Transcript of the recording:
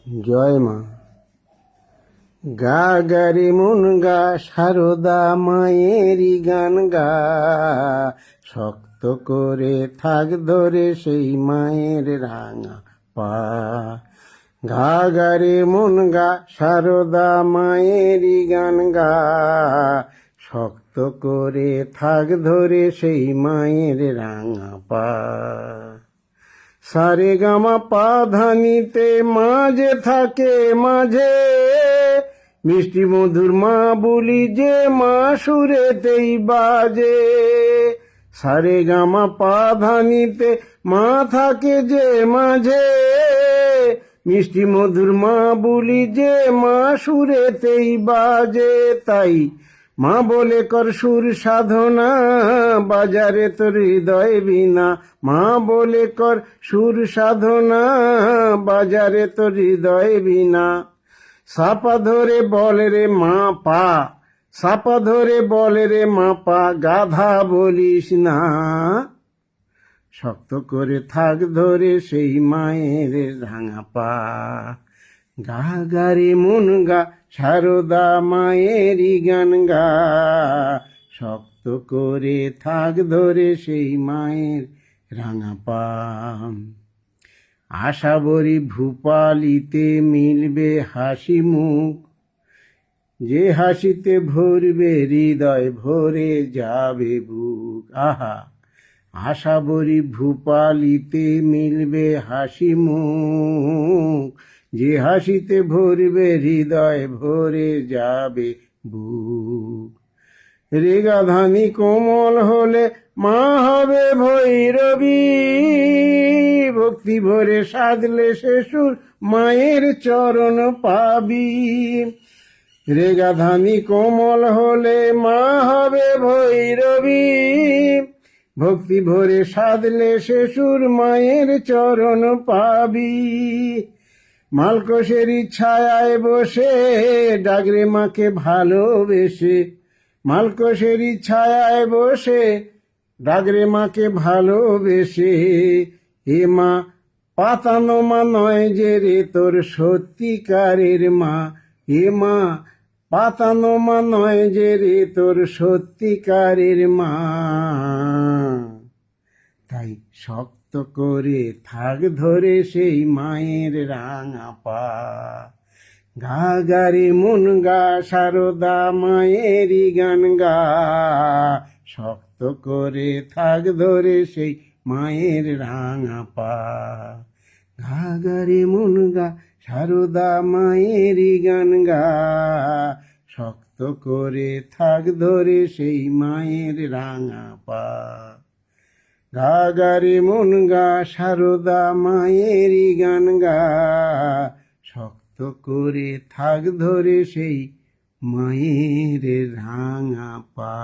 জয় মা। গা গারে মন গা, সারদা মায়েরই গান গা, শক্ত করে থাক ধরে সেই মায়ের রাঙা পা। গা গারে মন গা, সারদা মায়েরই গান গা, শক্ত করে থাক ধরে সেই মায়ের রাঙা পা। সারে গামা পা ধানিতে মাঝে থাকে মাঝে, মিষ্টি মধুর মা বলি যে মা সুরেতেই বাজে। সারে গামা পা ধানিতে মা থাকে যে মাঝে, মিষ্টি মধুর মা বলি যে মা সুরেতেই বাজে। তাই মা বলে কর সুর সাধনা, বাজারে তোর হৃদয় বিনা। মা বলে কর সুর সাধনা, বাজারে তোর হৃদয় বিনা। সাপা ধরে বলে রে মা পা, সাপা ধরে বলে রে মা পা, গাধা বলিস না। শক্ত করে থাক ধরে সেই মায়ের রাঙা পা। গা গারে মন গা, সারদা মায়েরই গান গা, শক্ত করে থাক ধরে সেই মায়ের রাঙা পা। আশা বরি ভূপালিতে মিলবে হাসি মুখ, যে হাসিতে ভরবে হৃদয় ভরে যাবে বুক। আহা, আশা বরি ভূপালিতে মিলবে হাসি মুখ, যে হাসিতে ভরবে হৃদয় ভরে যাবে বুক। রেগা ধানি কোমল হলে মা হবে ভৈরবী, ভক্তি ভরে সাধলে শেষুর মায়ের চরণ পাবি। রেগা ধানি কোমল হলে মা হবে ভৈরবী, ভক্তি ভরে সাধলে শেষুর মায়ের চরণ পাবি। মালকোষেরই ছায়ায় বসে ডাকরে মাকে ভালোবেসে, মালকোষেরই ছায়ায় বসে ডাকরে মাকে ভালোবেসে। এ মা পাতানো মা নয় যে রে তোর সত্যিকারের মা, এ মা পাতানো মা নয় যে রে তোর সত্যিকারের মা। তাই শক্ত করে থাক ধরে সেই মায়ের রাঙা পা। গা গারে মন গা, সারদা মায়েরই গান গা, শক্ত করে থাক ধরে সেই মায়ের রাঙা পা। গা গারে মন গা, সারদা মায়েরই গান গা, শক্ত করে থাক ধরে সেই মায়ের রাঙা পা। গা গারে মন গা, সারদা মায়েরই গান গা, শক্ত করে থাক ধরে সেই মায়ের রাঙা পা।